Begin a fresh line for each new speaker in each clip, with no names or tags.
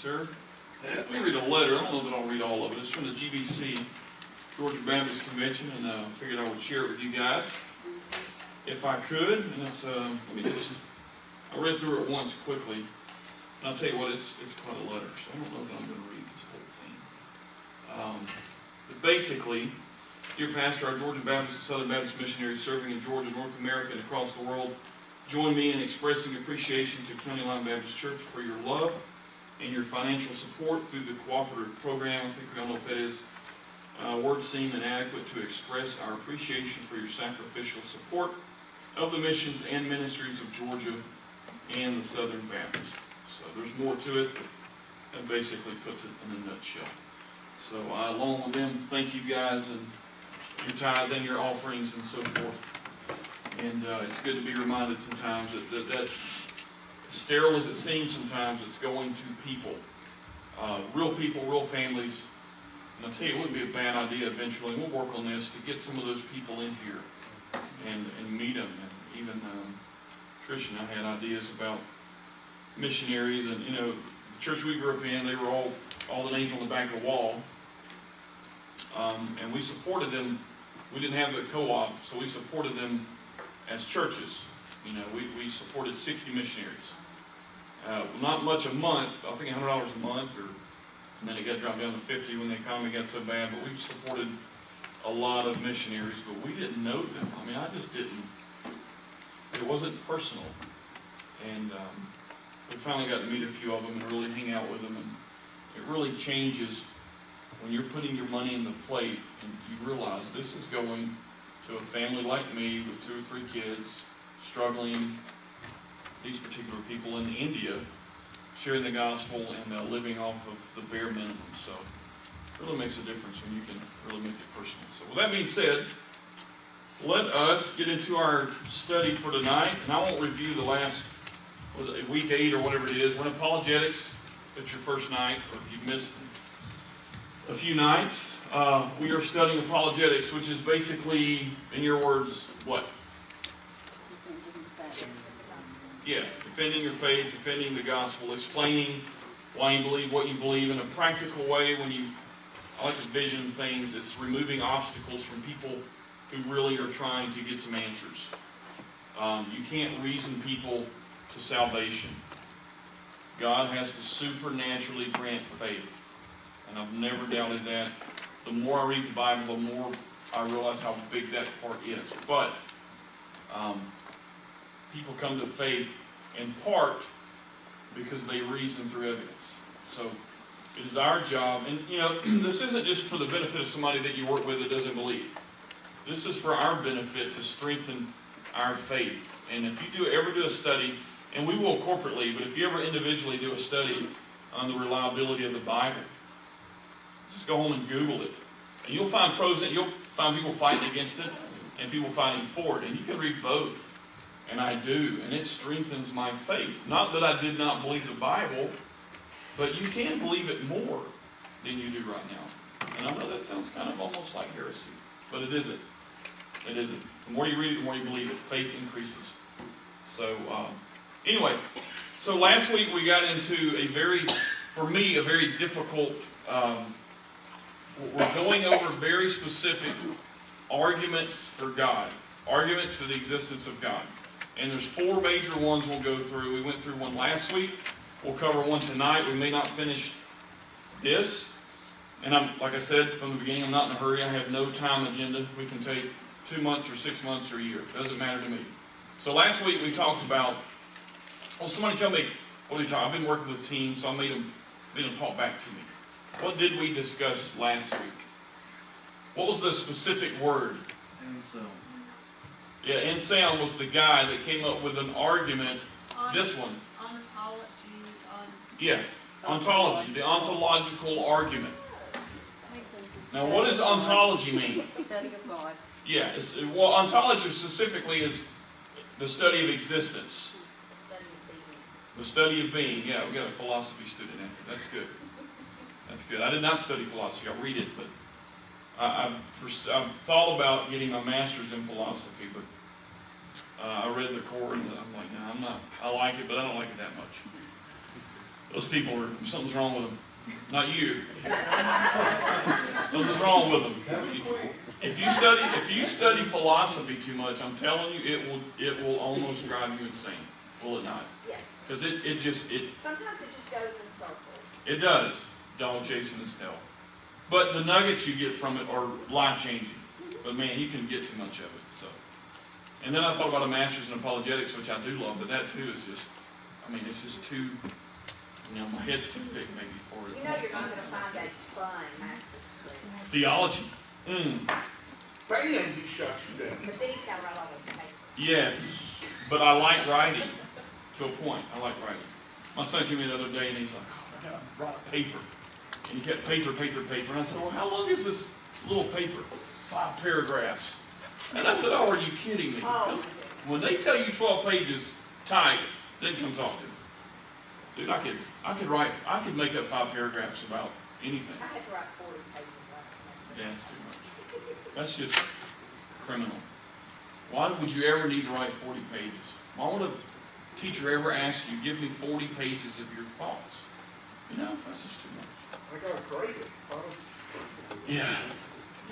sir. Let me read a letter. I don't know that I'll read all of it. It's from the GBC, Georgia Baptist Convention, and I figured I would share it with you guys if I could. And it's, I read through it once quickly, and I'll tell you what, it's quite a letter, so I don't know that I'm going to read this whole thing. But basically, dear Pastor, our Georgia Baptist and Southern Baptist missionaries serving in Georgia, North America, and across the world, join me in expressing appreciation to County Line Baptist Church for your love and your financial support through the cooperative program. I think we all know what that is. Words seem inadequate to express our appreciation for your sacrificial support of the missions and ministries of Georgia and the Southern Baptist. So there's more to it, but that basically puts it in a nutshell. So along with them, thank you guys and your tithes and your offerings and so forth. And it's good to be reminded sometimes that sterile as it seems sometimes, it's going to people, real families. And I'll tell you, it wouldn't be a bad idea eventually, and we'll work on this, to get some of those people in here and meet them. And even Trish and I had ideas about missionaries, and you know, the church we grew up in, they were all the names on the back of the wall. And we supported them. We didn't have the co-op, so we supported them as churches. You know, we supported 60 missionaries. Not much a month, I think $100 a month, and then it got dropped down to 50 when the economy got so bad, but we've supported a lot of missionaries, but we didn't know them. I mean, I just didn't. It wasn't personal. And we finally got to meet a few of them and really hang out with them, and it really changes when you're putting your money in the plate and you realize this is going to a family like me with 2 or 3 kids, struggling, these particular people in India, sharing the gospel and living off of the bare minimum. So it really makes a difference when you can really make it personal. So with that being said, let us get into our study for tonight. And I won't review the last week 8 or whatever it is. We're in apologetics. It's your first night, or if you've missed a few nights. We are studying apologetics, which is basically, in your words, what? Yeah, defending your faith, defending the gospel, explaining why you believe what you believe in a practical way. I like to vision things, it's removing obstacles from people who really are trying to get some answers. You can't reason people to salvation. God has to supernaturally grant faith. And I've never doubted that. The more I read the Bible, the more I realize how big that part is. But people come to faith in part because they reason through evidence. So it is our job, and you know, this isn't just for the benefit of somebody that you work with that doesn't believe. This is for our benefit to strengthen our faith. And if you ever do a study, and we will corporately, but if you ever individually do a study on the reliability of the Bible, just go home and Google it. And you'll find pros, and you'll find people fighting against it and people fighting for it. And you can read both. And I do. And it strengthens my faith. Not that I did not believe the Bible, but you can believe it more than you do right now. And I know that sounds kind of almost like heresy, but it isn't. It isn't. The more you read it, the more you believe it. Faith increases. So, anyway, so last week we got into a very difficult, we're going over very specific arguments for God, arguments for the existence of God. And there's 4 major ones we'll go through. We went through one last week. We'll cover one tonight. We may not finish this. And like I said from the beginning, I'm not in a hurry. I have no time agenda. We can take 2 months or 6 months or a year. It doesn't matter to me. So last week we talked about, somebody tell me, what did we talk? I've been working with teams, so I made them talk back to me. What did we discuss last week? What was the specific word?
Anselm.
Yeah, Anselm was the guy that came up with an argument. This one.
Ontology.
Yeah, ontology, the ontological argument. Now, what does ontology mean?
Study of God.
Yeah, well, ontology specifically is the study of existence. The study of being. Yeah, we got a philosophy student in here. That's good. That's good. I did not study philosophy. I read it, but I've thought about getting my master's in philosophy, but I read the core and I'm like, no, I'm not. I like it, but I don't like it that much. Those people are, something's wrong with them. Not you. Something's wrong with them. If you study philosophy too much, I'm telling you, it will almost drive you insane. Will it not?
Yes.
Because it
sometimes it just goes in circles.
It does. Dog chasing his tail. But the nuggets you get from it are life-changing. But man, you can get too much of it. So, and then I thought about a master's in apologetics, which I do love, but that too is just, I mean, it's just too, my head's too thick maybe for it.
You know you're not going to find a fun master's degree.
Theology.
Bam, he shut you down.
But then he's got to write all those papers.
Yes, but I like writing to a point. I like writing. My son came in the other day and he's like, oh, I got to write paper. And he kept paper. And I said, well, how long is this little paper? 5 paragraphs. And I said, oh, are you kidding me?
Oh.
When they tell you 12 pages type, then come talk to me. Dude, I could make up 5 paragraphs about anything.
I had to write 40 pages last semester.
Yeah, that's too much. That's just criminal. Why would you ever need to write 40 pages? Why would a teacher ever ask you, give me 40 pages of your thoughts? That's just too much.
I got to grade it.
Yeah,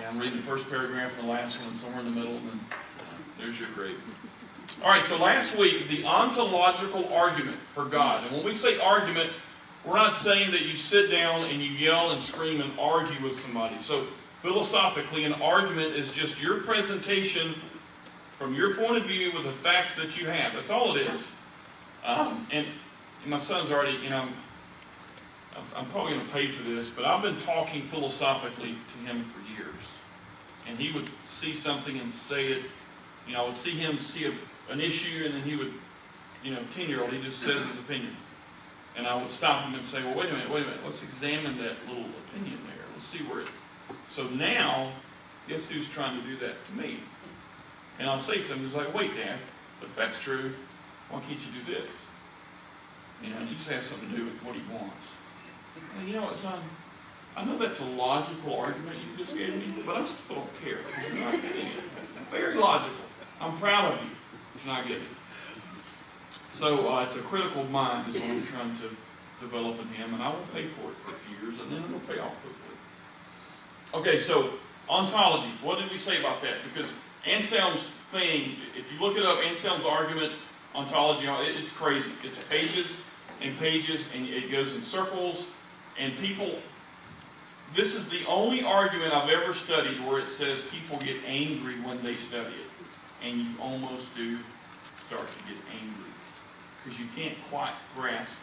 I'm reading the first paragraph and the last one, somewhere in the middle, and then there's your grade. All right, so last week, the ontological argument for God. And when we say argument, we're not saying that you sit down and you yell and scream and argue with somebody. So philosophically, an argument is just your presentation from your point of view with the facts that you have. That's all it is. And my son's already, I'm probably going to pay for this, but I've been talking philosophically to him for years. And he would see something and say it. I would see him see an issue, and then he would, 10-year-old, he just says his opinion. And I would stop him and say, well, wait a minute, let's examine that little opinion there. Let's see where it... So now, guess who's trying to do that to me? And I'll say something, he's like, wait, Dad, if that's true, why can't you do this? And you just have something to do with what he wants. And you know what, son? I know that's a logical argument you just gave me, but I still don't care, because you're not getting it. Very logical. I'm proud of you, but you're not getting it. So it's a critical mind is what I'm trying to develop in him, and I will pay for it for a few years, and then it'll pay off hopefully. Okay, so ontology. What did we say about that? Because Anselm's thing, if you look it up, Anselm's argument, ontology, it's crazy. It's pages and pages, and it goes in circles, and people, this is the only argument I've ever studied where it says people get angry when they study it. And you almost do start to get angry because you can't quite grasp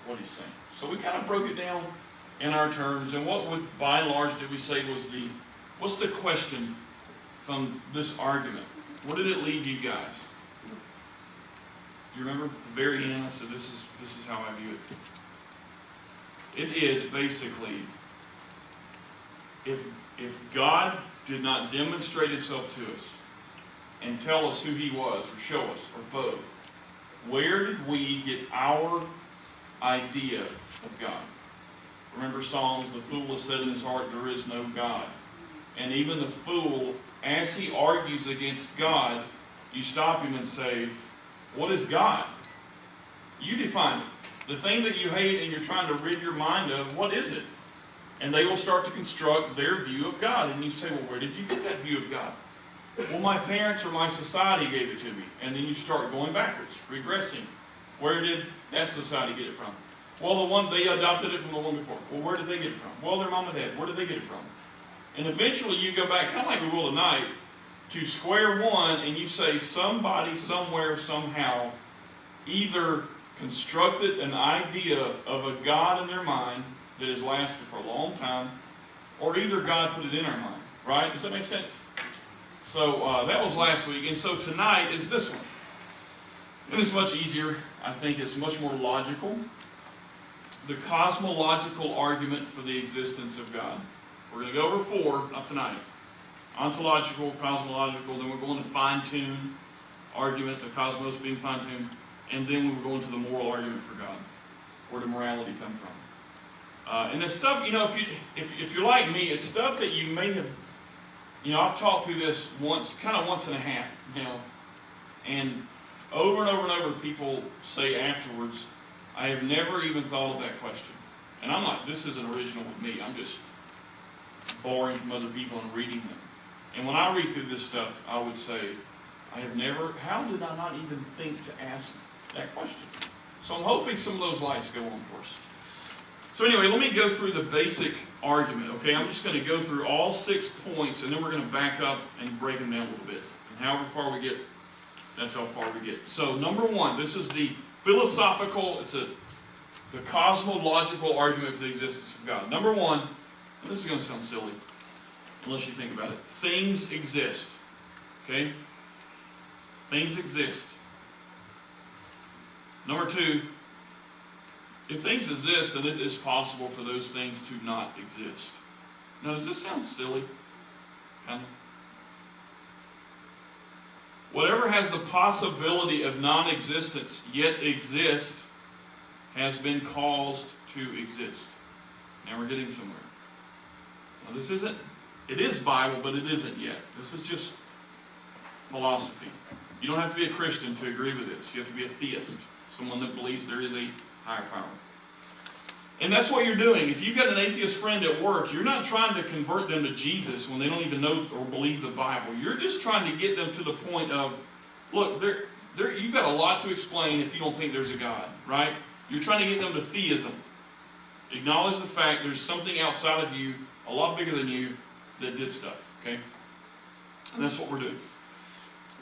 what he's saying. So we kind of broke it down in our terms, and what would, by and large, did we say was what's the question from this argument? What did it leave you guys? Do you remember at the very end? I said, this is how I view it. It is basically, if God did not demonstrate himself to us and tell us who he was, or show us, or both, where did we get our idea of God? Remember Psalms, the fool has said in his heart, there is no God. And even the fool, as he argues against God, you stop him and say, what is God? You define it. The thing that you hate and you're trying to rid your mind of, what is it? And they will start to construct their view of God. And you say, well, where did you get that view of God? Well, my parents or my society gave it to me. And then you start going backwards, regressing. Where did that society get it from? Well, they adopted it from the one before. Well, where did they get it from? Well, their mom and dad. Where did they get it from? And eventually you go back, kind of like we will tonight, to square one, and you say somebody, somewhere, somehow, either constructed an idea of a God in their mind that has lasted for a long time, or either God put it in our mind. Right? Does that make sense? So that was last week, and so tonight is this one. And it's much easier. I think it's much more logical. The cosmological argument for the existence of God. We're going to go over 4, not tonight. Ontological, cosmological, then we're going to fine-tune argument, the cosmos being fine-tuned, and then we're going to the moral argument for God. Where did morality come from? And this stuff, if you're like me, it's stuff that you may have, I've taught through this once and a half, and over and over and over people say afterwards, I have never even thought of that question. And I'm not, this isn't original with me. I'm just borrowing from other people and reading them. And when I read through this stuff, I would say, I have never, how did I not even think to ask that question? So I'm hoping some of those lights go on for us. So anyway, let me go through the basic argument, okay? I'm just going to go through all 6 points, and then we're going to back up and break them down a little bit. And however far we get, that's how far we get. So number 1, this is the philosophical, it's the cosmological argument for the existence of God. Number 1, and this is going to sound silly, unless you think about it. Things exist, okay? Things exist. Number 2, if things exist, then it is possible for those things to not exist. Now, does this sound silly? Kind of. Whatever has the possibility of non-existence yet exist has been caused to exist. Now we're getting somewhere. Now this isn't, it is Bible, but it isn't yet. This is just philosophy. You don't have to be a Christian to agree with this. You have to be a theist, someone that believes there is a higher power. And that's what you're doing. If you've got an atheist friend at work, you're not trying to convert them to Jesus when they don't even know or believe the Bible. You're just trying to get them to the point of, look, you've got a lot to explain if you don't think there's a God, right? You're trying to get them to theism. Acknowledge the fact there's something outside of you, a lot bigger than you, that did stuff, okay? And that's what we're doing.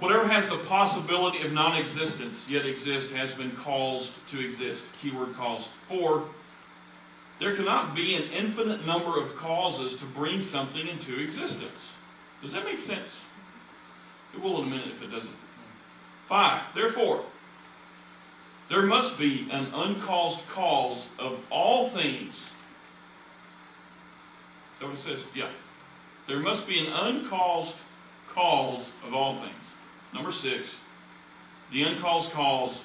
Whatever has the possibility of non-existence yet exist has been caused to exist. Keyword caused. 4, there cannot be an infinite number of causes to bring something into existence. Does that make sense? It will in a minute if it doesn't. 5, therefore, there must be an uncaused cause of all things. Is that what it says? Yeah. There must be an uncaused cause of all things. Number 6, the uncaused cause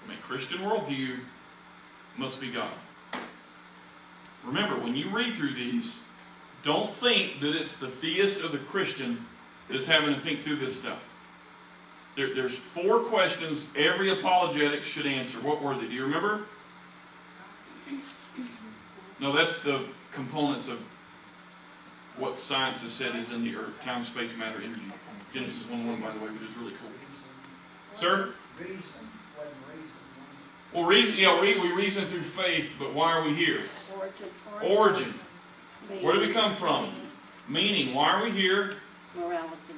from a Christian worldview must be God. Remember, when you read through these, don't think that it's the theist or the Christian that's having to think through this stuff. There's 4 questions every apologetic should answer. What were they? Do you remember? No, that's the components of what science has said is in the earth. Time, space, matter, energy. Genesis 1:1, by the way, which is really cool. Sir?
Reason.
Well, reason, yeah, we reason through faith, but why are we here? Origin. Where do we come from? Meaning. Why are we here?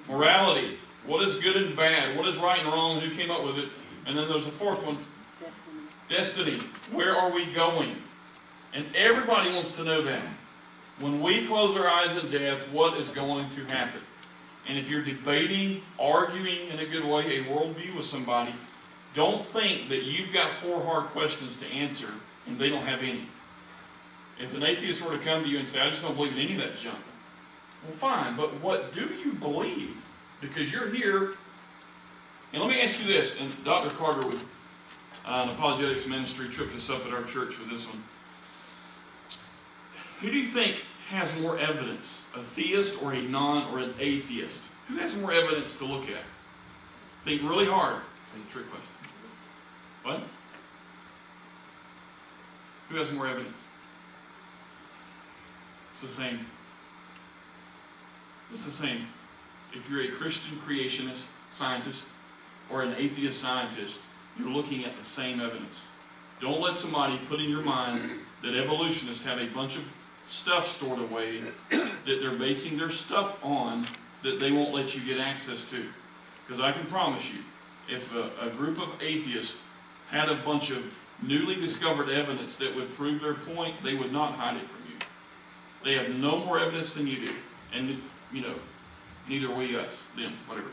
Morality. What is good and bad? What is right and wrong? Who came up with it? And then there's a 4th one. Destiny. Where are we going? And everybody wants to know that. When we close our eyes at death, what is going to happen? And if you're debating, arguing in a good way, a worldview with somebody, don't think that you've got 4 hard questions to answer and they don't have any. If an atheist were to come to you and say, I just don't believe in any of that junk, well, fine, but what do you believe? Because you're here. And let me ask you this, and Dr. Carter with an apologetics ministry tripped us up at our church with this one. Who do you think has more evidence, a theist or a non or an atheist? Who has more evidence to look at? Think really hard. That's a trick question. What? Who has more evidence? It's the same. It's the same. If you're a Christian creationist scientist or an atheist scientist, you're looking at the same evidence. Don't let somebody put in your mind that evolutionists have a bunch of stuff stored away that they're basing their stuff on that they won't let you get access to. Because I can promise you, if a group of atheists had a bunch of newly discovered evidence that would prove their point, they would not hide it from you. They have no more evidence than you do. And, neither we, us, them, whatever.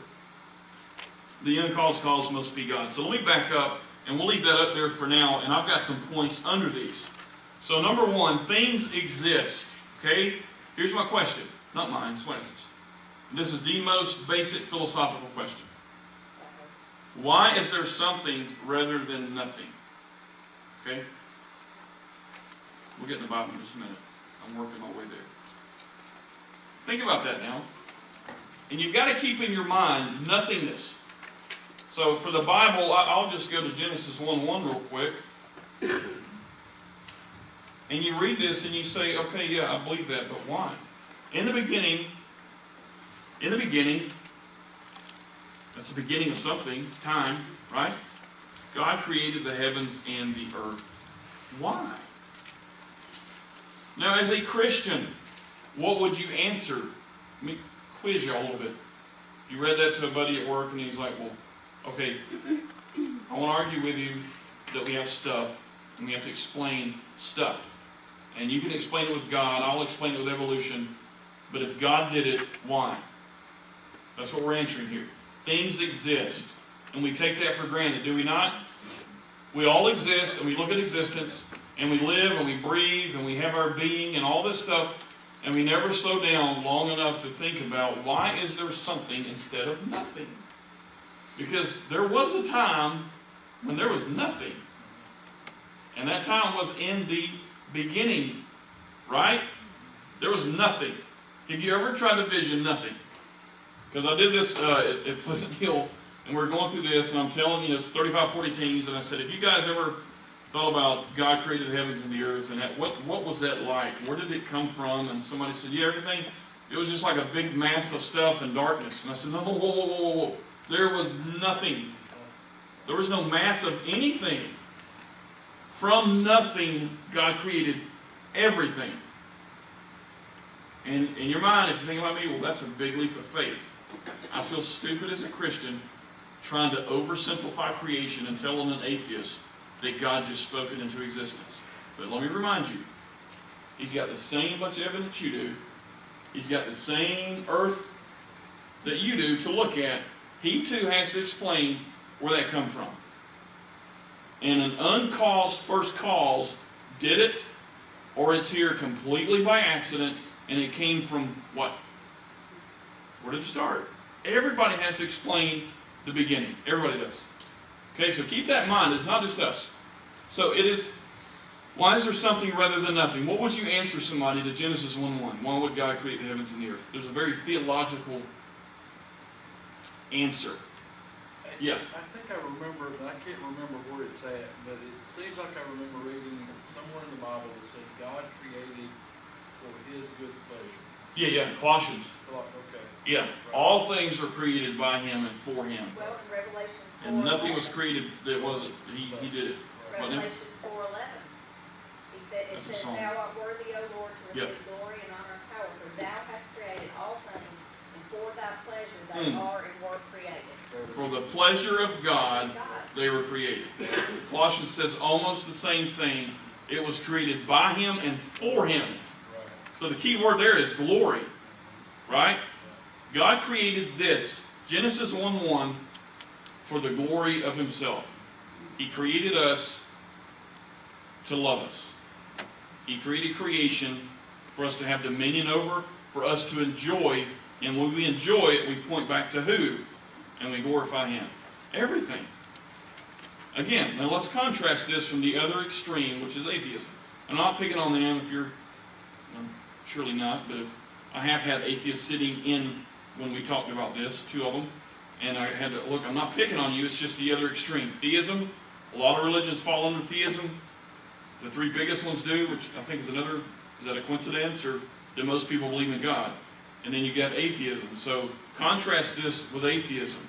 The uncaused cause must be God. So let me back up, and we'll leave that up there for now, and I've got some points under these. So number 1, things exist. Okay? Here's my question. Not mine, it's Winston's. This is the most basic philosophical question. Why is there something rather than nothing? Okay? We'll get in the Bible in just a minute. I'm working my way there. Think about that now. And you've got to keep in your mind nothingness. So for the Bible, I'll just go to Genesis 1:1 real quick. And you read this and you say, okay, yeah, I believe that, but why? In the beginning, that's the beginning of something, time, right? God created the heavens and the earth. Why? Now, as a Christian, what would you answer? Let me quiz you a little bit. You read that to a buddy at work and he's like, well, okay, I want to argue with you that we have stuff and we have to explain stuff. And you can explain it with God, I'll explain it with evolution, but if God did it, why? That's what we're answering here. Things exist, and we take that for granted, do we not? We all exist, and we look at existence, and we live, and we breathe, and we have our being, and all this stuff, and we never slow down long enough to think about, why is there something instead of nothing? Because there was a time when there was nothing. And that time was in the beginning, right? There was nothing. Have you ever tried to vision nothing? Because I did this at Pleasant Hill, and we're going through this, and I'm telling you, it's 35, 40 teens, and I said, have you guys ever thought about God created the heavens and the earth, and what was that like? Where did it come from? And somebody said, yeah, everything, it was just like a big mass of stuff and darkness. And I said, no, whoa, whoa, whoa, whoa, whoa. There was nothing. There was no mass of anything. From nothing, God created everything. And in your mind, if you think about me, well, that's a big leap of faith. I feel stupid as a Christian trying to oversimplify creation and telling an atheist that God just spoke it into existence. But let me remind you, He's got the same bunch of evidence you do. He's got the same earth that you do to look at. He too has to explain where that come from. And an uncaused first cause did it, or it's here completely by accident, and it came from what? Where did it start? Everybody has to explain the beginning. Everybody does. Okay, so keep that in mind. It's not just us. So it is, why is there something rather than nothing? What would you answer somebody to Genesis 1:1? Why would God create the heavens and the earth? There's a very theological answer. Yeah.
I think I remember, but I can't remember where it's at, but it seems like I remember reading somewhere in the Bible that said God created for His good pleasure.
Yeah, Colossians.
Okay.
Yeah, all things were created by Him and for Him.
Well, in Revelations 4:11.
And nothing was created that wasn't, He did it.
Revelations 4:11. He said, it
That's a
says,
song.
Thou art worthy, O Lord, to receive
Yep.
glory and honor and power, for Thou hast created all things, and for Thy pleasure they are and were created.
For the pleasure of God, they were created. Colossians says almost the same thing. It was created by Him and for Him. So the key word there is glory. Right? God created this, Genesis 1:1, for the glory of Himself. He created us to love us. He created creation for us to have dominion over, for us to enjoy, and when we enjoy it, we point back to who? And we glorify Him. Everything. Again, now let's contrast this from the other extreme, which is atheism. I'm not picking on them if you're, surely not, but if I have had atheists sitting in when we talked about this, 2 of them, and I had to look, I'm not picking on you, it's just the other extreme. Theism, a lot of religions fall under theism. The 3 biggest ones do, which I think is another, is that a coincidence, or do most people believe in God? And then you got atheism. So contrast this with atheism.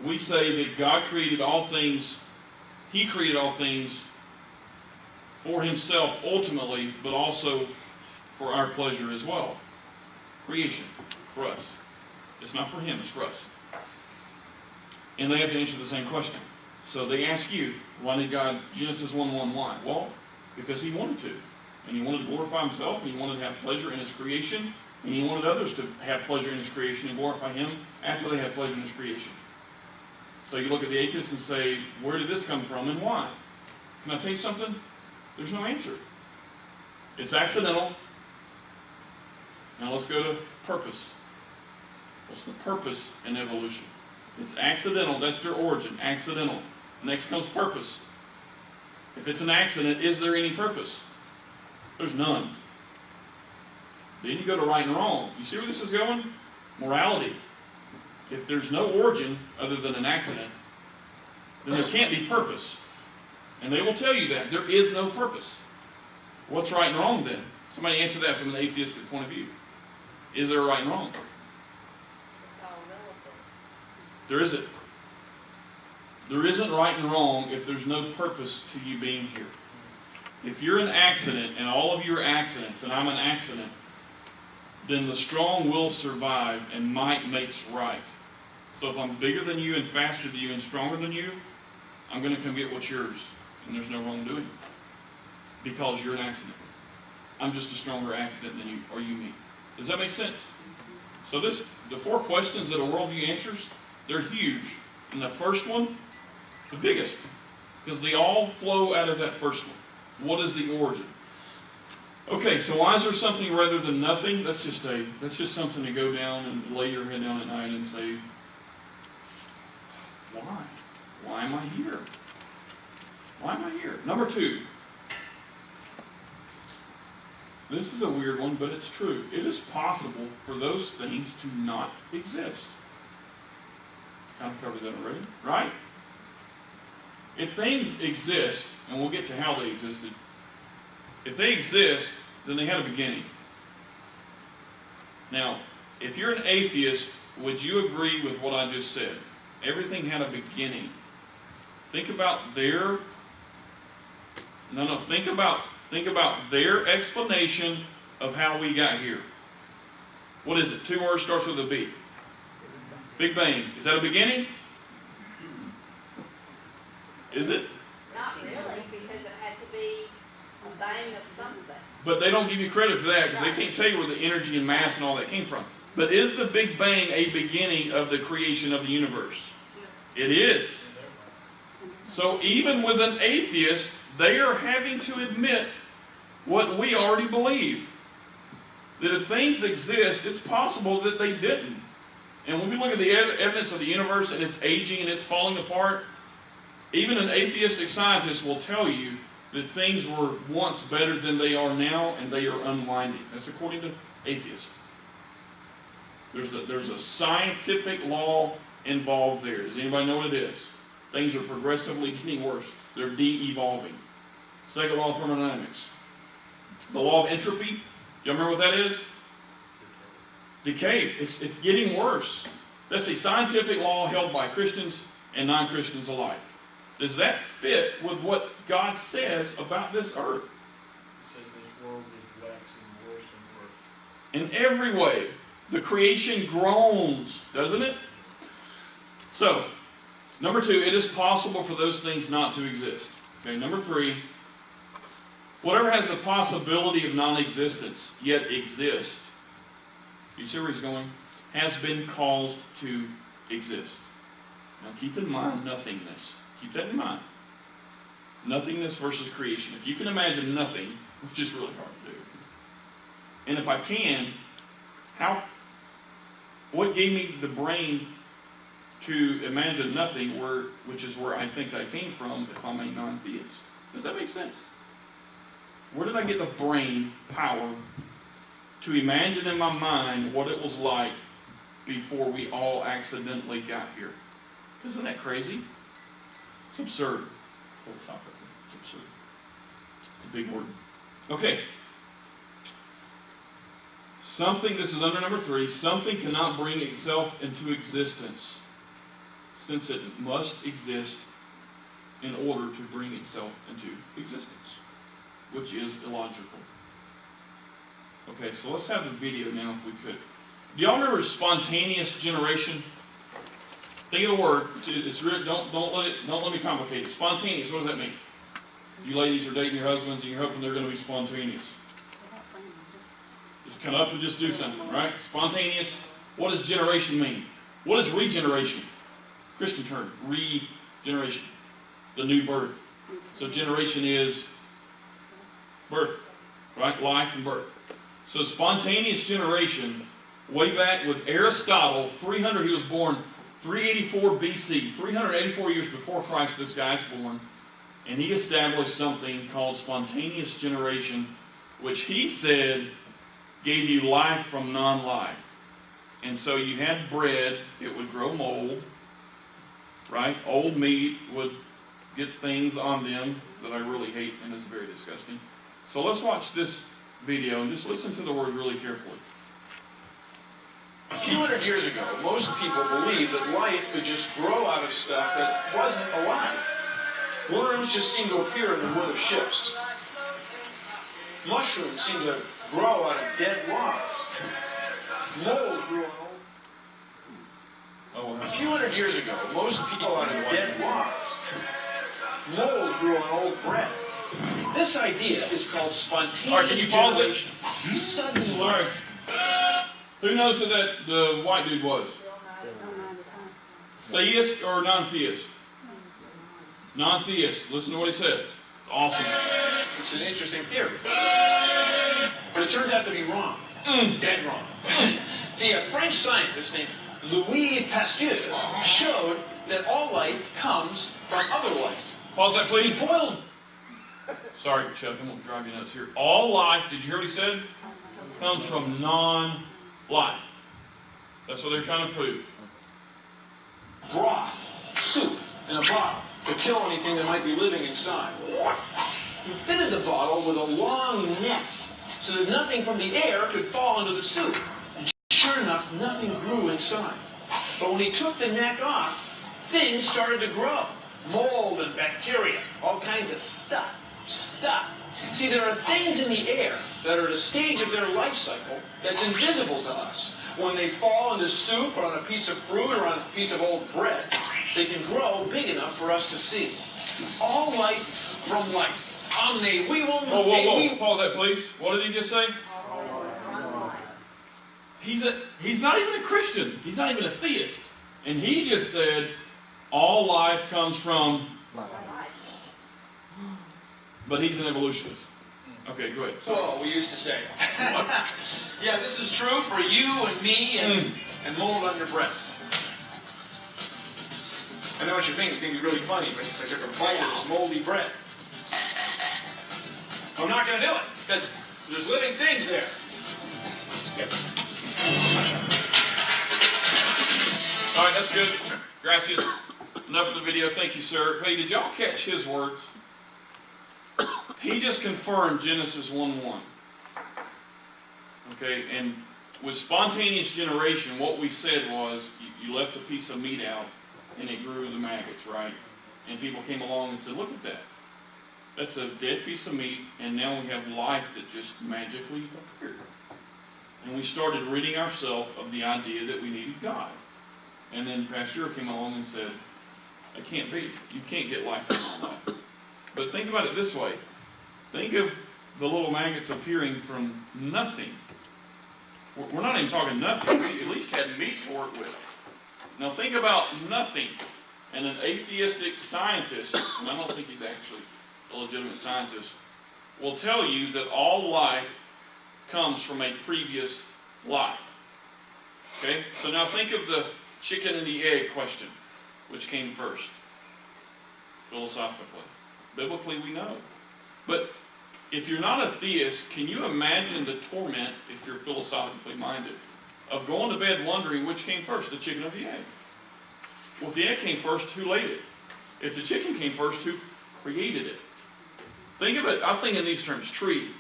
We say that God created all things, He created all things for Himself ultimately, but also for our pleasure as well. Creation, for us. It's not for Him, it's for us. And they have to answer the same question. So they ask you, why did God, Genesis 1:1, why? Well, because He wanted to. And He wanted to glorify Himself, and He wanted to have pleasure in His creation, and He wanted others to have pleasure in His creation and glorify Him after they had pleasure in His creation. So you look at the atheists and say, where did this come from and why? Can I tell you something? There's no answer. It's accidental. Now let's go to purpose. What's the purpose in evolution? It's accidental. That's their origin. Accidental. Next comes purpose. If it's an accident, is there any purpose? There's none. Then you go to right and wrong. You see where this is going? Morality. if there's no origin other than an accident, then there can't be purpose. And they will tell you that. There is no purpose. What's right and wrong then? Somebody answer that from an atheistic point of view. Is there a right and wrong?
It's all relative.
There isn't. There isn't right and wrong if there's no purpose to you being here. If you're an accident, and all of you are accidents, and I'm an accident, then the strong will survive, and might makes right. So if I'm bigger than you, and faster than you, and stronger than you, I'm going to come get what's yours. And there's no wrongdoing. Because you're an accident. I'm just a stronger accident than you, or you me. Does that make sense? So the 4 questions that a worldview answers, they're huge. And the first one, the biggest, because they all flow out of that first one. What is the origin? Okay, so why is there something rather than nothing? That's just something to go down and lay your head down at night and say, why? Why am I here? Why am I here? Number 2. This is a weird one, but it's true. It is possible for those things to not exist. Kind of covered that already, right? If things exist, and we'll get to how they existed, if they exist, then they had a beginning. Now, if you're an atheist, would you agree with what I just said? Everything had a beginning. Think about their their explanation of how we got here. What is it? 2 words, starts with a B. Big Bang. Is that a beginning? Is it?
Not really, because it had to be a bang of something.
But they don't give you credit for that because they can't tell you where the energy and mass and all that came from. But is the Big Bang a beginning of the creation of the universe? It is. So even with an atheist, they are having to admit what we already believe. That if things exist, it's possible that they didn't. And when we look at the evidence of the universe and it's aging and it's falling apart, even an atheistic scientist will tell you that things were once better than they are now and they are unwinding. That's according to atheists. There's a scientific law involved there. Does anybody know what it is? Things are progressively getting worse. They're de-evolving. Second law of thermodynamics. The law of entropy. Do you remember what that is? Decay. It's getting worse. That's a scientific law held by Christians and non-Christians alike. Does that fit with what God says about this earth?
It says this world is waxing worse and worse.
In every way. The creation groans, doesn't it? So, number 2, it is possible for those things not to exist. Okay, number 3, whatever has the possibility of non-existence, yet exists, you see where he's going? Has been caused to exist. Now keep in mind nothingness. Keep that in mind. Nothingness versus creation. If you can imagine nothing, which is really hard to do, and if I can, what gave me the brain to imagine nothing, which is where I think I came from if I'm a non-theist? Does that make sense? Where did I get the brain power to imagine in my mind what it was like before we all accidentally got here? Isn't that crazy? It's absurd. Philosophically, it's absurd. It's a big word. Okay. This is under number 3, something cannot bring itself into existence, since it must exist in order to bring itself into existence, which is illogical. Okay, so let's have the video now if we could. Do y'all remember spontaneous generation? Think of the word. Don't let me complicate it. Spontaneous, what does that mean? You ladies are dating your husbands and you're hoping they're going to be spontaneous. Just come up and just do something, right? Spontaneous. What does generation mean? What is regeneration? Christian term, regeneration. The new birth. So generation is birth, right? Life and birth. So spontaneous generation, way back with Aristotle, he was born 384 BC, 384 years before Christ, this guy's born, and he established something called spontaneous generation, which he said gave you life from non-life. And so you had bread, it would grow mold, right? Old meat would get things on them that I really hate and is very disgusting. So let's watch this video and just listen to the words really carefully.
A few hundred years ago, most people believed that life could just grow out of stuff that wasn't alive. Worms just seemed to appear in the wood of ships. Mushrooms seemed to grow out of dead logs. Mold grew on old... A few hundred years ago, most people out of dead logs. Mold grew on old bread. This idea is called spontaneous
All right, can you pause it?
generation. Sudden
Sorry. Who knows who that the white dude was? Theist or non-theist? Non-theist. Listen to what he says. It's awesome.
It's an interesting theory. But it turns out to be wrong. Dead wrong. See, a French scientist named Louis Pasteur showed that all life comes from other life.
Pause that, please.
He boiled...
Sorry, Chuck, I'm going to drive you nuts here. All life, did you hear what he said? Comes from non-life. That's what they're trying to prove.
broth, soup, in a bottle to kill anything that might be living inside. He fitted the bottle with a long neck so that nothing from the air could fall into the soup. And sure enough, nothing grew inside. But when he took the neck off, things started to grow. Mold and bacteria, all kinds of stuff. See, there are things in the air that are at a stage of their life cycle that's invisible to us. When they fall into soup or on a piece of fruit or on a piece of old bread, they can grow big enough for us to see. All life from life. Omne, we will...
Whoa. Pause that, please. What did he just say? He's not even a Christian. He's not even a theist. And he just said, all life comes from... But he's an evolutionist. Okay, go ahead.
So we used to say. Yeah, this is true for you and me and mold on your breath. I know what you're thinking. You think it's really funny, but I took a bite of this moldy bread. I'm not going to do it, because there's living things there.
All right, that's good. Gracias. Enough of the video. Thank you, sir. Hey, did y'all catch his words? He just confirmed Genesis 1:1. Okay, and with spontaneous generation, what we said was you left a piece of meat out and it grew the maggots, right? And people came along and said, look at that. That's a dead piece of meat, and now we have life that just magically appeared. And we started ridding ourselves of the idea that we needed God. And then Pastor came along and said, it can't be. You can't get life from all that. But think about it this way. Think of the little maggots appearing from nothing. We're not even talking nothing. We at least had meat to work with. Now think about nothing. And an atheistic scientist, and I don't think he's actually a legitimate scientist, will tell you that all life comes from a previous life. Okay? So now think of the chicken and the egg question. Which came first? Philosophically. Biblically, we know. But if you're not a theist, can you imagine the torment, if you're philosophically minded, of going to bed wondering which came first, the chicken or the egg? Well, if the egg came first, who laid it? If the chicken came first, who created it? Think of it, I think in these terms, tree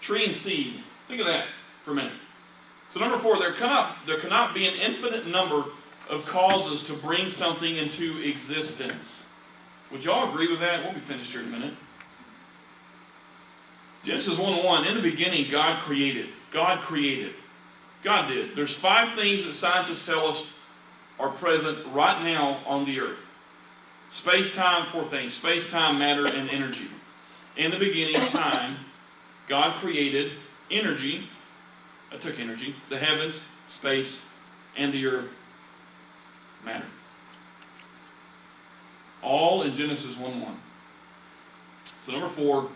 and seed. Think of that for a minute. So number 4, there cannot be an infinite number of causes to bring something into existence. Would y'all agree with that? We'll be finished here in a minute. Genesis 1:1, in the beginning, God created. God created. God did. There's 5 things that scientists tell us are present right now on the earth. Space-time, 4 things. Space-time, matter, and energy. In the beginning, time, God created energy. I took energy. The heavens, space, and the earth, matter. All in Genesis 1:1. So number 4,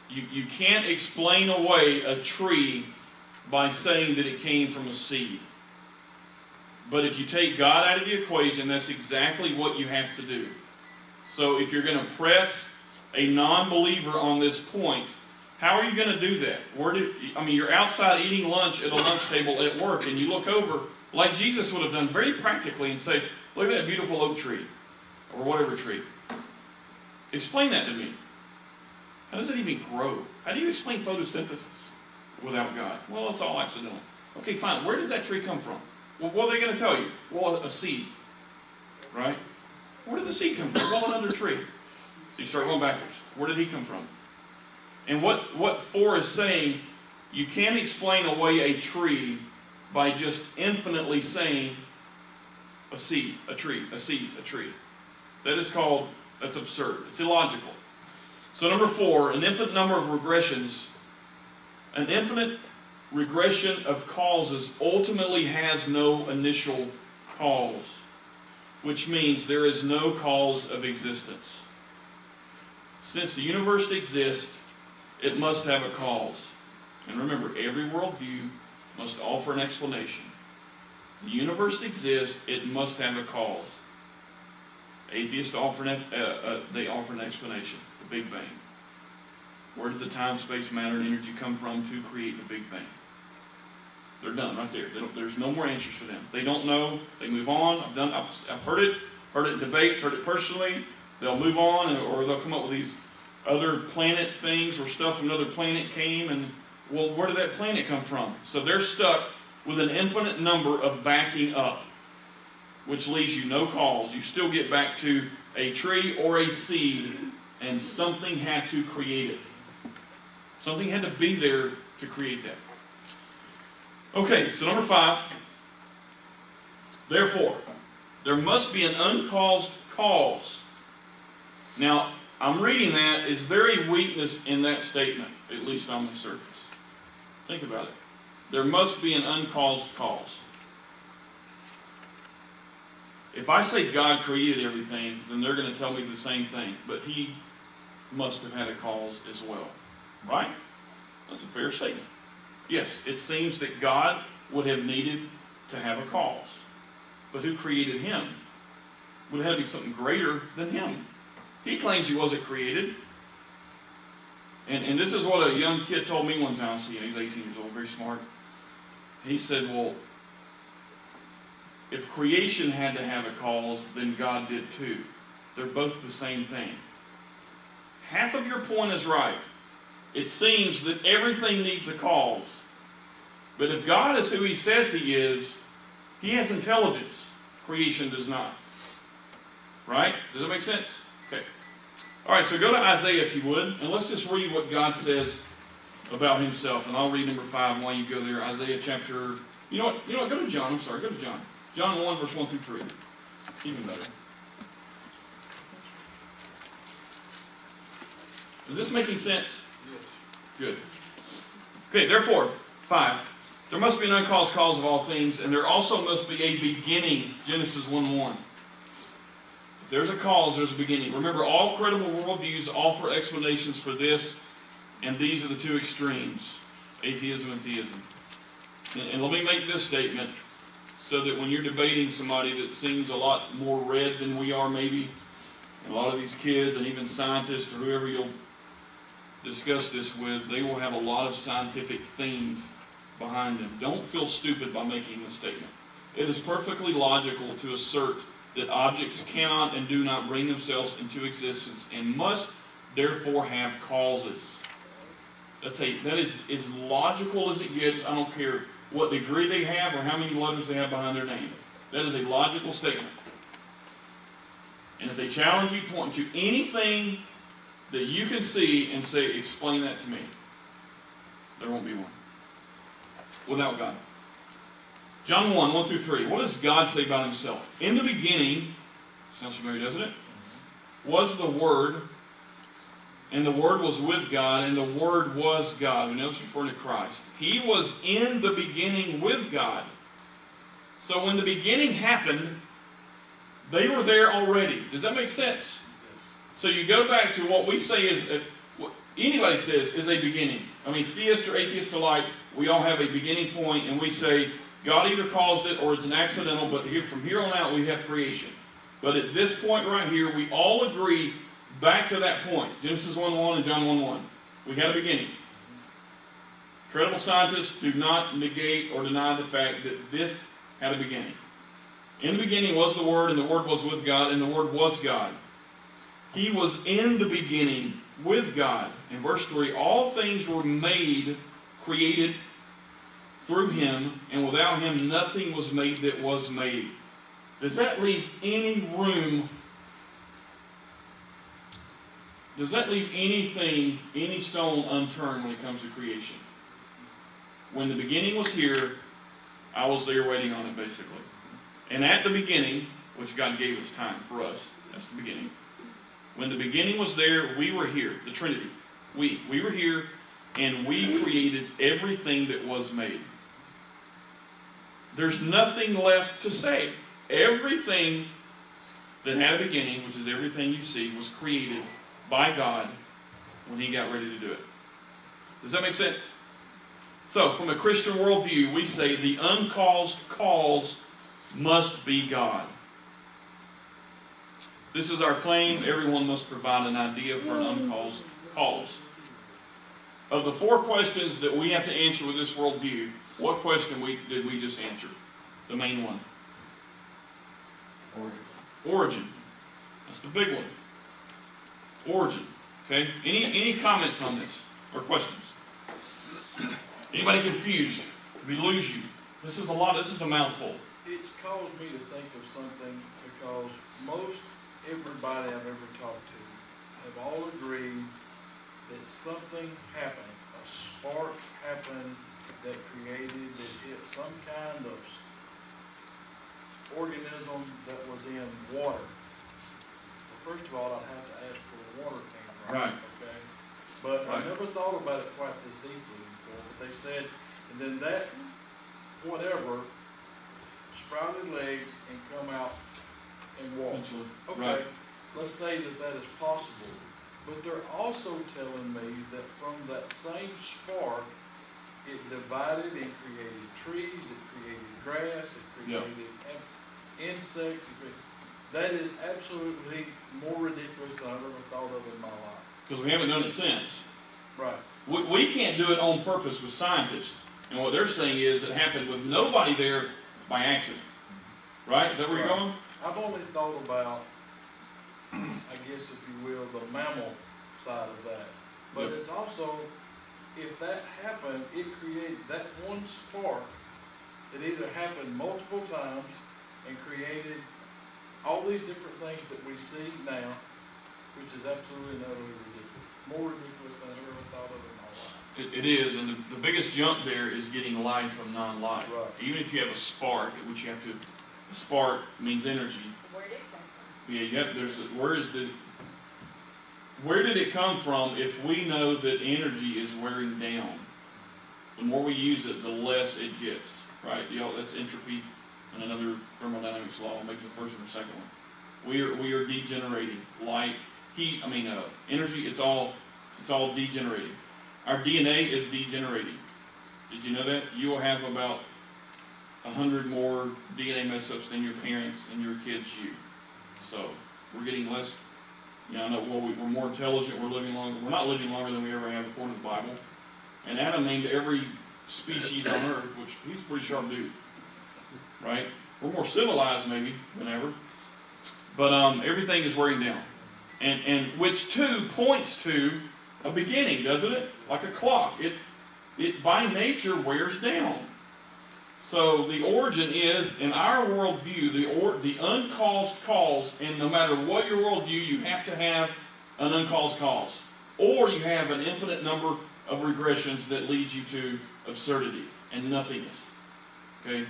you can't explain away a tree by saying that it came from a seed. But if you take God out of the equation, that's exactly what you have to do. So if you're going to press a non-believer on this point, How are you going to do that? You're outside eating lunch at a lunch table at work, and you look over, like Jesus would have done very practically, and say, look at that beautiful oak tree, or whatever tree. Explain that to me. How does it even grow? How do you explain photosynthesis without God? Well, it's all accidental. Okay, fine. Where did that tree come from? Well, what are they going to tell you? Well, a seed. Right? Where did the seed come from? Well, another tree. So you start going backwards. Where did he come from? And what 4 is saying, you can't explain away a tree by just infinitely saying a seed, a tree, a seed, a tree. That's absurd. It's illogical. So number 4, an infinite number of regressions, an infinite regression of causes ultimately has no initial cause, which means there is no cause of existence. Since the universe exists, it must have a cause. And remember, every worldview must offer an explanation. The universe exists, it must have a cause. Atheists offer an explanation, the Big Bang. Where did the time, space, matter, and energy come from to create the Big Bang? They're done right there. There's no more answers for them. They don't know. They move on. I've heard it in debates, heard it personally. They'll move on, or they'll come up with these other planet things where stuff from another planet came, and well, where did that planet come from? So they're stuck with an infinite number of backing up, which leaves you no cause. You still get back to a tree or a seed, and something had to create it. Something had to be there to create that. Okay, so number 5. Therefore, there must be an uncaused cause. Now, I'm reading that. Is there a weakness in that statement, at least on the surface? Think about it. There must be an uncaused cause. If I say God created everything, then they're going to tell me the same thing. But he must have had a cause as well. Right? That's a fair statement. Yes, it seems that God would have needed to have a cause. But who created him? Would have had to be something greater than him. He claims he wasn't created. And this is what a young kid told me one time. See, he's 18 years old, very smart. He said, well, if creation had to have a cause, then God did too. They're both the same thing. Half of your point is right. It seems that everything needs a cause. But if God is who he says he is, he has intelligence. Creation does not. Right? Does that make sense? Okay. All right, so go to Isaiah if you would, and let's just read what God says about himself. And I'll read number 5 while you go there. Isaiah chapter... You know what? Go to John. I'm sorry. Go to John. John 1, verse 1 through 3. Even better. Is this making sense?
Yes.
Good. Okay, therefore, 5. There must be an uncaused cause of all things, and there also must be a beginning. Genesis 1:1. If there's a cause, there's a beginning. Remember, all credible worldviews offer explanations for this, and these are the two extremes, atheism and theism. And let me make this statement, so that when you're debating somebody that seems a lot more red than we are maybe, and a lot of these kids and even scientists or whoever you'll discuss this with, they will have a lot of scientific things behind them. Don't feel stupid by making this statement. It is perfectly logical to assert that objects cannot and do not bring themselves into existence and must therefore have causes. That is as logical as it gets. I don't care what degree they have or how many letters they have behind their name. That is a logical statement. And if they challenge you, point to anything that you can see and say, explain that to me, there won't be one. Without God. John 1, 1 through 3. What does God say about himself? In the beginning, sounds familiar, doesn't it? Was the Word, and the Word was with God, and the Word was God. We know it's referring to Christ. He was in the beginning with God. So when the beginning happened, they were there already. Does that make sense? So you go back to what we say is, what anybody says is a beginning. I mean, theist or atheist alike, we all have a beginning point, and we say God either caused it or it's an accidental, but from here on out we have creation. But at this point right here, we all agree back to that point. Genesis 1:1 and John 1:1. We had a beginning. Credible scientists do not negate or deny the fact that this had a beginning. In the beginning was the Word, and the Word was with God, and the Word was God. He was in the beginning with God. In verse 3, all things were made, created through Him, and without Him nothing was made that was made. Does that leave any room? Does that leave anything, any stone unturned when it comes to creation? When the beginning was here, I was there waiting on it, basically. And at the beginning, which God gave us time for us, that's the beginning. When the beginning was there, we were here, the Trinity. We were here, and we created everything that was made. There's nothing left to say. Everything that had a beginning, which is everything you see, was created by God when He got ready to do it. Does that make sense? So, from a Christian worldview, we say the uncaused cause must be God. This is our claim. Everyone must provide an idea for an uncaused cause. Of the 4 questions that we have to answer with this worldview, what question did we just answer? The main one. Origin. That's the big one. Origin. Okay? Any comments on this or questions? Anybody confused? We lose you. This is a mouthful.
It's caused me to think of something because most everybody I've ever talked to have all agreed that something happened, a spark happened that hit some kind of organism that was in water. Well, first of all, I'd have to ask where the water came from.
Right.
Okay. But I never thought about it quite this deeply before. But they said, and then that whatever sprouted legs and come out and walk. Okay.
Right.
Let's say that is possible. But they're also telling me that from that same spark, it divided and created trees, it created grass, it created insects. That is absolutely more ridiculous than I've ever thought of in my life.
Because we haven't done it since.
Right.
We can't do it on purpose with scientists. And what they're saying is it happened with nobody there by accident. Right? Is that where you're going?
I've only thought about, I guess if you will, the mammal side of that. But it's also, if that happened, it created that one spark that either happened multiple times and created all these different things that we see now, which is absolutely and utterly ridiculous. More ridiculous than I've ever thought of in my life.
It is, and the biggest jump there is getting life from non-life.
Right.
Even if you have a spark, which you have to, a spark means energy.
Where did it come from?
Yeah, where did it come from if we know that energy is wearing down? The more we use it, the less it gets, right? That's entropy and another thermodynamics law. I'll make the first and the second one. We are degenerating. Light, heat, energy, it's all degenerating. Our DNA is degenerating. Did you know that? You will have about 100 more DNA mess-ups than your parents and your kids you. So we're getting less, I know we're more intelligent, we're living longer. We're not living longer than we ever have according to the Bible. And Adam named every species on earth, which he's a pretty sharp dude. Right? We're more civilized maybe than ever. But everything is wearing down. And which too points to a beginning, doesn't it? Like a clock. It by nature wears down. So the origin is, in our worldview, the uncaused cause, and no matter what your worldview, you have to have an uncaused cause. Or you have an infinite number of regressions that lead you to absurdity and nothingness. Okay?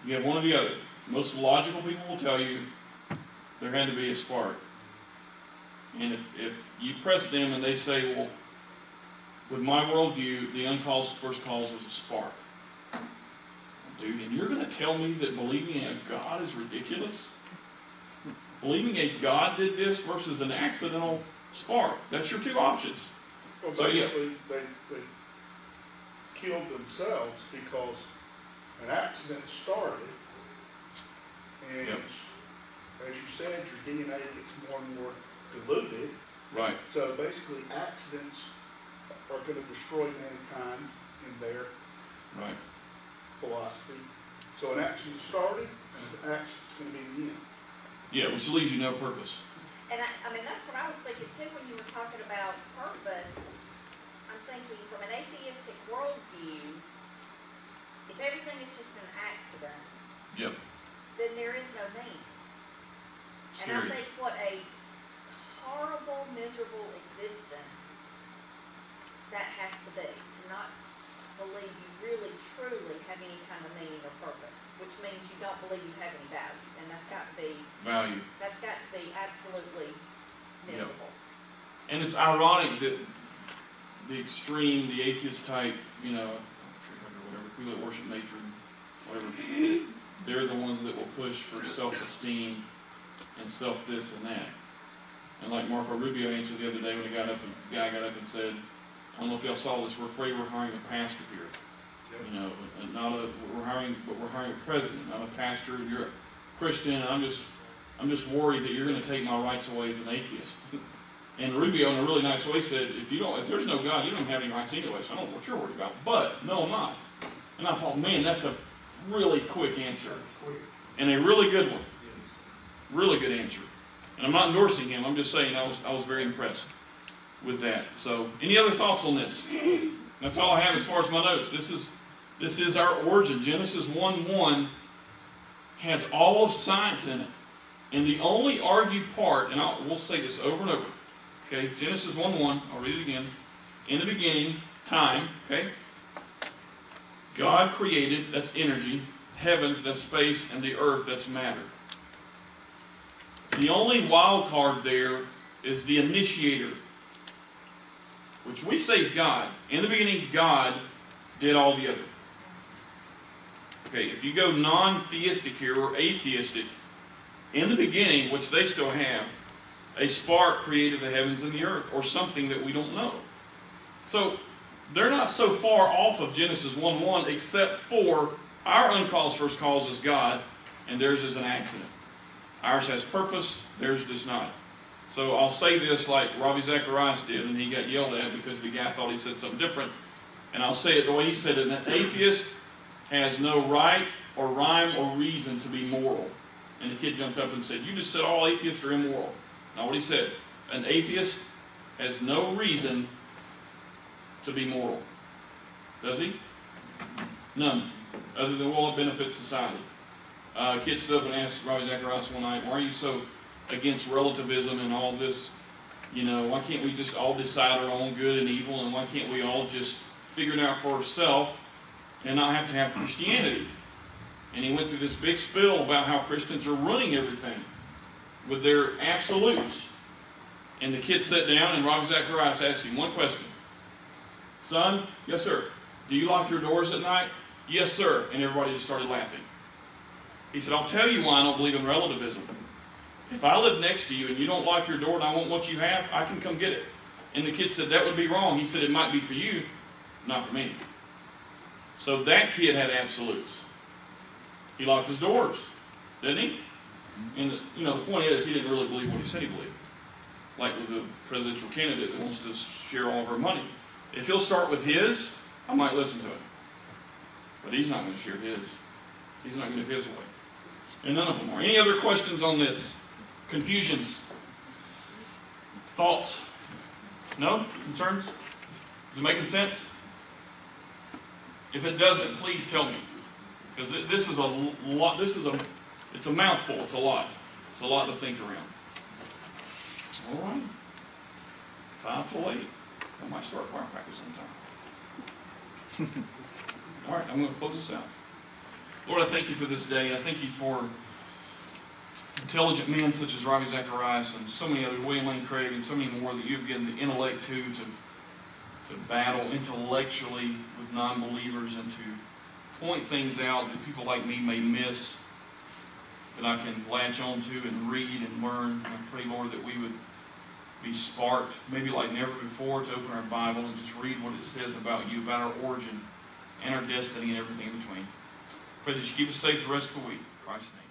You have one or the other. Most logical people will tell you there had to be a spark. And if you press them and they say, well, with my worldview, the uncaused first cause was a spark. Dude, and you're going to tell me that believing in a God is ridiculous? Believing a God did this versus an accidental spark. That's your two options.
Well,
So,
basically, they killed themselves because an accident started, and
Yep.
as you said, your DNA gets more and more diluted.
Right.
So basically, accidents are gonna destroy mankind in their
Right.
philosophy. So an action started, and an action's gonna be the end.
Yeah, which leaves you no purpose.
And I mean, that's what I was thinking too when you were talking about purpose. I'm thinking from an atheistic worldview, if everything is just an accident,
Yep.
then there is no meaning. And I
Scary.
think what a horrible, miserable existence that has to be, to not believe you really, truly have any kind of meaning or purpose, which means you don't believe you have any value, and that's got to be absolutely miserable.
And it's ironic that the extreme, the atheist type, you know, whatever, people that worship nature and whatever, they're the ones that will push for self-esteem and self-this and that. And like Marco Rubio answered the other day when the guy got up and said, I don't know if y'all saw this, we're afraid we're hiring a pastor here. You know, we're hiring a president, not a pastor. You're a Christian, and I'm just worried that you're going to take my rights away as an atheist. And Rubio, in a really nice way, said, if there's no God, you don't have any rights anyway, so I don't know what you're worried about. But, no, I'm not. And I thought, man, that's a really quick answer. And a really good one. Really good answer. And I'm not endorsing him, I'm just saying I was very impressed with that. So, any other thoughts on this? That's all I have as far as my notes. This is our origin. Genesis 1:1 has all of science in it. And the only argued part, and we'll say this over and over, okay, Genesis 1:1, I'll read it again. In the beginning, time, okay? God created, that's energy, heavens, that's space, and the earth, that's matter. The only wild card there is the initiator, which we say is God. In the beginning, God did all the other. Okay, if you go non-theistic here, or atheistic, in the beginning, which they still have, a spark created the heavens and the earth, or something that we don't know. So, they're not so far off of Genesis 1:1, except for our uncause first cause is God, and theirs is an accident. Ours has purpose, theirs does not. So I'll say this like Ravi Zacharias did, and he got yelled at because the guy thought he said something different. And I'll say it the way he said it. An atheist has no right or rhyme or reason to be moral. And the kid jumped up and said, you just said all atheists are immoral. Not what he said. An atheist has no reason to be moral. Does he? None. Other than, well, it benefits society. A kid stood up and asked Ravi Zacharias one night, why are you so against relativism and all this? You know, why can't we just all decide our own good and evil, and why can't we all just figure it out for ourselves and not have to have Christianity? And he went through this big spiel about how Christians are running everything with their absolutes. And the kid sat down, and Ravi Zacharias asked him one question. Son, yes sir, do you lock your doors at night? Yes sir. And everybody just started laughing. He said, I'll tell you why I don't believe in relativism. If I live next to you and you don't lock your door and I want what you have, I can come get it. And the kid said, that would be wrong. He said, it might be for you, not for me. So that kid had absolutes. He locked his doors, didn't he? And the point is, he didn't really believe what he said he believed. Like with the presidential candidate that wants to share all of our money. If he'll start with his, I might listen to him. But he's not going to share his. He's not going to give his away. And none of them are. Any other questions on this? Confusions? Thoughts? No? Concerns? Is it making sense? If it doesn't, please tell me. Because this is a lot, it's a mouthful, it's a lot. It's a lot to think around. All right. 5 till 8. I might start choir practice sometime. All right, I'm going to close this out. Lord, I thank you for this day. I thank you for intelligent men such as Ravi Zacharias and so many others, William Lane Craig, and so many more that you've given the intellect to battle intellectually with non-believers and to point things out that people like me may miss, that I can latch onto and read and learn. I pray, Lord, that we would be sparked, maybe like never before, to open our Bible and just read what it says about you, about our origin and our destiny and everything in between. Pray that you keep us safe the rest of the week. In Christ's name.